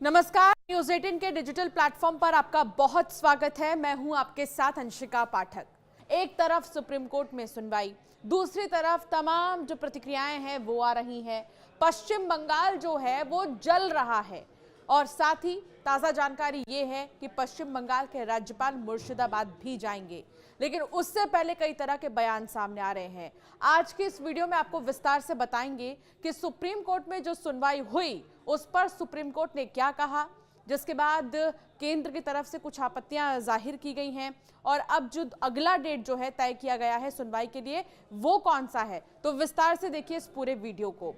नमस्कार, न्यूज 18 के digital platform पर आपका बहुत स्वागत है। मैं हूं आपके साथ अंशिका पाठक। एक तरफ सुप्रीम कोर्ट में सुनवाई, दूसरी तरफ तमाम जो प्रतिक्रियाएं हैं वो आ रही हैं। पश्चिम बंगाल जो है वो जल रहा है और साथ ही ताजा जानकारी ये है कि पश्चिम बंगाल के राज्यपाल मुर्शिदाबाद भी जाएंगे, लेकिन उससे पहले कई तरह के बयान सामने आ रहे हैं। आज की इस वीडियो में आपको विस्तार से बताएंगे कि सुप्रीम कोर्ट में जो सुनवाई हुई उस पर सुप्रीम कोर्ट ने क्या कहा, जिसके बाद केंद्र की तरफ से कुछ आपत्तियां जाहिर की गई हैं और अब जो अगला डेट जो है तय किया गया है सुनवाई के लिए वो कौन सा है, तो विस्तार से देखिए इस पूरे वीडियो को।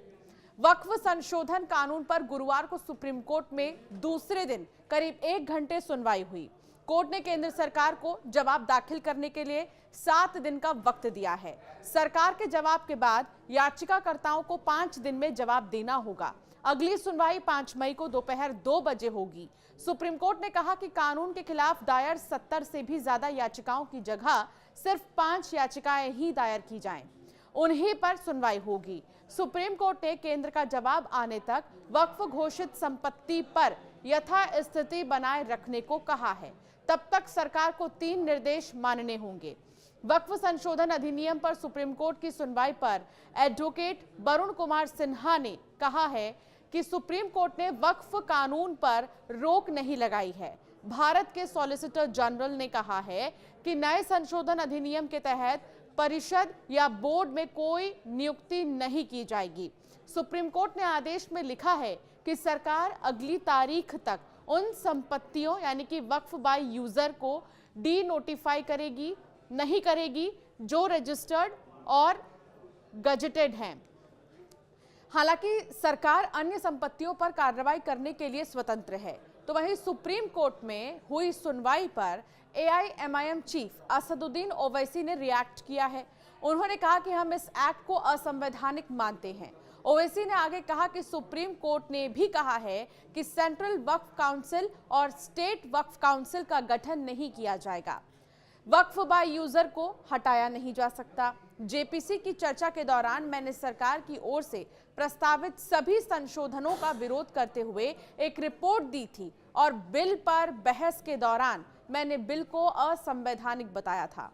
वक्फ संशोधन कानून पर गुरुवार को सुप्रीम कोर्ट में दूसरे दिन करीब 1 घंटे सुनवाई हुई। कोर्ट ने केंद्र सरकार को जवाब दाखिल करने के लिए 7 दिन का वक्त दिया है। सरकार के जवाब के बाद याचिकाकर्ताओं को 5 दिन में जवाब देना होगा। अगली सुनवाई 5 मई को दोपहर 2 बजे होगी। सुप्रीम कोर्ट ने कहा कि कानून के खिलाफ दायर 70 से भी ज्यादा याचिकाओं की जगह सिर्फ 5 याचिकाएं ही दायर की जाएं, उन्हीं पर सुनवाई होगी। सुप्रीम कोर्ट ने केंद्र का जवाब आने तक वक्फ घोषित संपत्ति पर यथास्थिति बनाए रखने को कहा है। तब तक सरकार को 3 निर्देश मानने होंगे। वक्फ संशोधन अधिनियम पर सुप्रीम कोर्ट की सुनवाई पर एडवोकेट वरुण कुमार सिन्हा ने कहा है कि सुप्रीम कोर्ट ने वक्फ कानून पर रोक नहीं लगाई है। भारत के सॉलिसिटर जनरल ने कहा है कि नए संशोधन अधिनियम के तहत परिषद या बोर्ड में कोई नियुक्ति नहीं की जाएगी। सुप्रीम कोर्ट ने आदेश में लिखा है कि सरकार अगली तारीख तक उन संपत्तियों यानी कि वक्फ बाय यूजर को डी नोटिफाई नहीं करेगी जो रजिस्टर्ड और गजेटेड हैं। हालांकि सरकार अन्य संपत्तियों पर कार्रवाई करने के लिए स्वतंत्र है। तो वहीं सुप्रीम कोर्ट में हुई सुनवाई पर एआईएमआईएम चीफ असदुद्दीन ओवैसी ने रिएक्ट किया है। उन्होंने कहा कि हम इस एक्ट को असंवैधानिक मानते हैं। ओवैसी ने आगे कहा कि सुप्रीम कोर्ट ने भी कहा है कि सेंट्रल वक्फ काउंसिल और स्टेट वक्फ काउंसिल का गठन नहीं किया जाएगा। वक्फ बाय यूजर को हटाया नहीं जा सकता। जेपीसी की चर्चा के दौरान मैंने सरकार की ओर से प्रस्तावित सभी संशोधनों का विरोध करते हुए एक रिपोर्ट दी थी और बिल पर बहस के दौरान मैंने बिल को असंवैधानिक बताया था।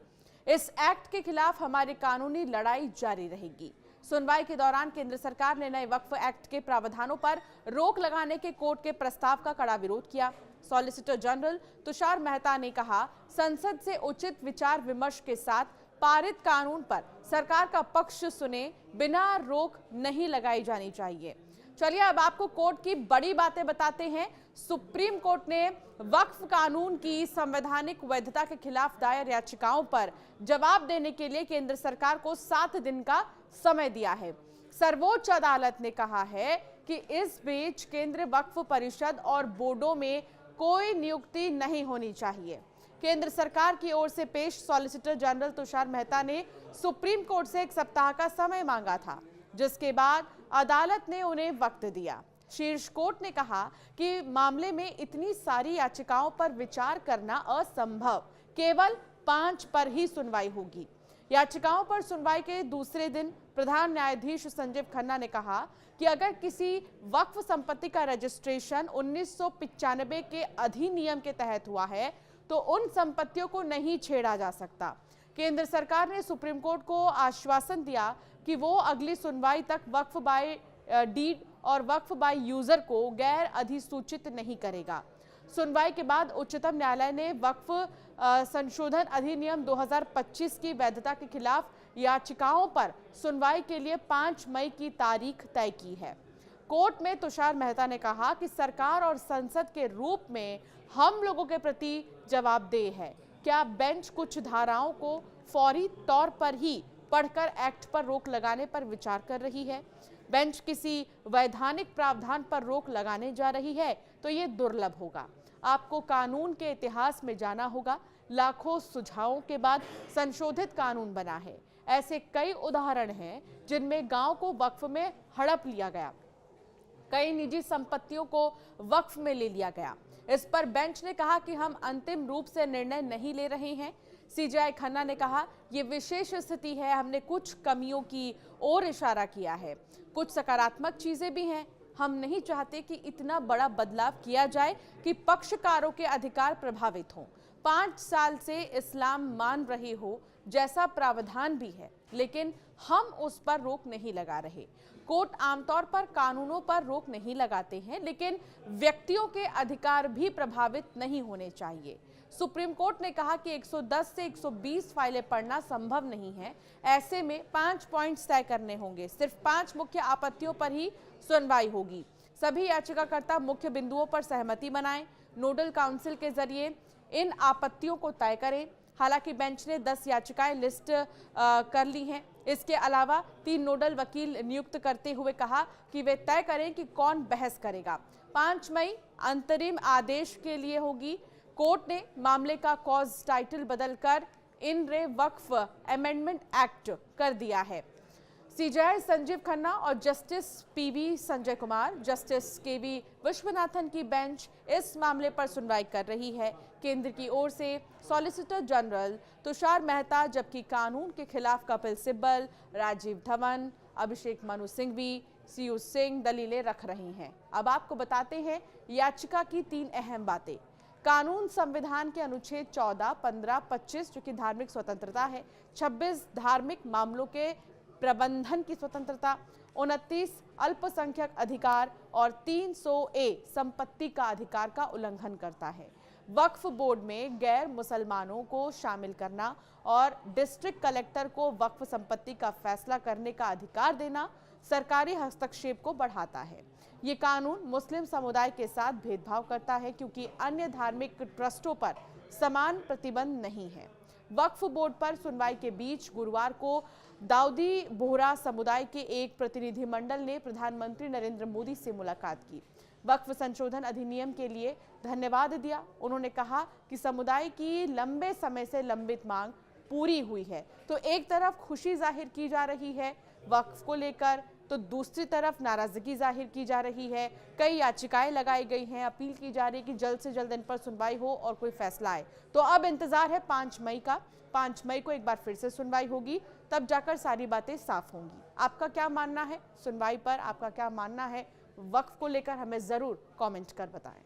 इस एक्ट के खिलाफ हमारी कानूनी लड़ाई जारी रहेगी। सुनवाई के दौरान केंद्र सरकार ने नए वक्फ एक्ट के प्रावधानों पर रोक लगाने के कोर्ट के प्रस्ताव का कड़ा विरोध किया। सॉलिसिटर जनरल तुषार मेहता ने कहा, संसद से उचित विचार विमर्श के साथ पारित कानून पर सरकार का पक्ष सुने बिना रोक नहीं लगाई जानी चाहिए। चलिए अब आपको कोर्ट की बड़ी बातें बताते हैं। सुप्रीम कोर्ट ने वक्फ कानून की संवैधानिक वैधता के खिलाफ दायर याचिकाओं पर जवाब देने के लिए केंद्र सरकार को 7 दिन का समय दिया है। सर्वोच्च अदालत ने कहा है कि इस बीच केंद्रीय वक्फ परिषद और बोर्डों में कोई नियुक्ति नहीं होनी चाहिए। केंद्र सरकार की ओर से पेश सॉलिसिटर जनरल तुषार मेहता ने सुप्रीम कोर्ट से 1 सप्ताह का समय मांगा था, जिसके बाद अदालत ने उन्हें वक्त दिया। शीर्ष कोर्ट ने कहा कि मामले में इतनी सारी याचिकाओं पर विचार करना असंभव, केवल 5 पर ही सुनवाई होगी। याचिकाओं पर सुनवाई के दूसरे दिन प्रधान न्यायाधीश संजीव खन्ना ने कहा कि अगर किसी वक्फ संपत्ति का रजिस्ट्रेशन 1995 के अधिनियम के तहत हुआ है तो उन संपत्तियों को नहीं छेड़ा जा सकता। केंद्र सरकार ने सुप्रीम कोर्ट को आश्वासन दिया कि वो अगली सुनवाई तक वक्फ बाय डीड और वक्फ बाय यूजर को गैर अधिसूचित नहीं करेगा। सुनवाई के बाद उच्चतम न्यायालय ने वक्फ संशोधन अधिनियम 2025 की वैधता के खिलाफ याचिकाओं पर सुनवाई के लिए 5 मई की तारीख तय की है। कोर्ट में तुषार मेहता ने कहा कि सरकार और संसद के रूप में हम लोगों के प्रति जवाबदेह है। क्या बेंच कुछ धाराओं को फौरी तौर पर ही पढ़कर एक्ट पर रोक लगाने पर विचार कर रही है? बेंच किसी वैधानिक प्रावधान पर रोक लगाने जा रही है तो ये दुर्लभ होगा। आपको कानून के इतिहास में जाना होगा। लाखों सुझावों के बाद संशोधित कानून बना है। ऐसे कई उदाहरण हैं जिनमें गांव को वक्फ में हड़प लिया गया, कई निजी संपत्तियों को वक्फ में ले लिया गया। इस पर बेंच ने कहा कि हम अंतिम रूप से निर्णय नहीं ले रहे हैं। सीजेआई खन्ना ने कहा, ये विशेष स्थिति है, हमने कुछ कमियों की ओर इशारा किया है, कुछ सकारात्मक चीजें भी हैं। हम नहीं चाहते कि इतना बड़ा बदलाव किया जाए कि पक्षकारों के अधिकार प्रभावित हों। 5 साल से इस्लाम मान रहे हो जैसा प्रावधान भी है, लेकिन हम उस पर रोक नहीं लगा रहे। कोर्ट आमतौर पर कानूनों पर रोक नहीं लगाते हैं, लेकिन व्यक्तियों के अधिकार भी प्रभावित नहीं होने चाहिए। सुप्रीम कोर्ट ने कहा कि 110 से 120 फाइलें पढ़ना संभव नहीं है। ऐसे में 5 पॉइंट्स तय करने होंगे। सिर्फ 5 मुख्य आपत्तियों पर ही सुनवाई होगी। सभी याचिकाकर्ता मुख्य बिंदुओं पर सहमति बनाएं, नोडल काउंसिल के जरिए इन आपत्तियों को तय करें। हालांकि बेंच ने 10 याचिकाएं लिस्ट कर ली हैं। इसके अलावा 3 नोडल वकील नियुक्त करते हुए कहा कि वे तय करें कि कौन बहस करेगा। 5 मई अंतरिम आदेश के लिए होगी। कोर्ट ने मामले का कॉज टाइटल बदलकर इन रे वक्फ अमेंडमेंट एक्ट कर दिया है। सीजेआई संजीव खन्ना और justice PV Sanjay Kumar, justice KV Viswanathan की बेंच इस मामले पर सुनवाई कर रही है। केंद्र की ओर से सॉलिसिटर जनरल तुषार मेहता, जबकि कानून के खिलाफ कपिल सिब्बल, राजीव धवन, अभिषेक मनु सिंघवी, सीयू सिंह दलीलें रख रही हैं। अब आपको बताते हैं याचिका की 3 अहम बातें। कानून संविधान के अनुच्छेद 14, 15, 25 जो कि धार्मिक स्वतंत्रता है, 26 धार्मिक मामलों के प्रबंधन की स्वतंत्रता, 29 अल्पसंख्यक अधिकार और 300A संपत्ति का अधिकार का उल्लंघन करता है। वक्फ बोर्ड में गैर मुसलमानों को शामिल करना और डिस्ट्रिक्ट कलेक्टर को वक्फ संपत्ति का फैसला करने का अधिकार देना सरकारी हस्तक्षेप को बढ़ाता है। ये कानून मुस्लिम समुदाय के साथ भेदभाव करता है क्योंकि अन्य धार्मिक ट्रस्टों पर समान प्रतिबंध नहीं है। वक्फ बोर्ड पर सुनवाई के बीच गुरुवार को दाऊदी बोहरा समुदाय के एक प्रतिनिधिमंडल ने प्रधानमंत्री नरेंद्र मोदी से मुलाकात की। वक्फ संशोधन अधिनियम के लिए धन्यवाद दिया। उन्होंने कहा कि समुदाय की लंबे समय से लंबित मांग पूरी हुई है। तो एक तरफ खुशी जाहिर की जा रही है वक्फ को लेकर, तो दूसरी तरफ नाराजगी जाहिर की जा रही है। कई याचिकाएं लगाई गई हैं, अपील की जा रही है कि जल्द से जल्द इन पर सुनवाई हो और कोई फैसला आए। तो अब इंतजार है 5 मई का। 5 मई को एक बार फिर से सुनवाई होगी, तब जाकर सारी बातें साफ होंगी। आपका क्या मानना है सुनवाई पर? आपका क्या मानना है वक्फ को लेकर? हमें जरूर कमेंट कर बताएं।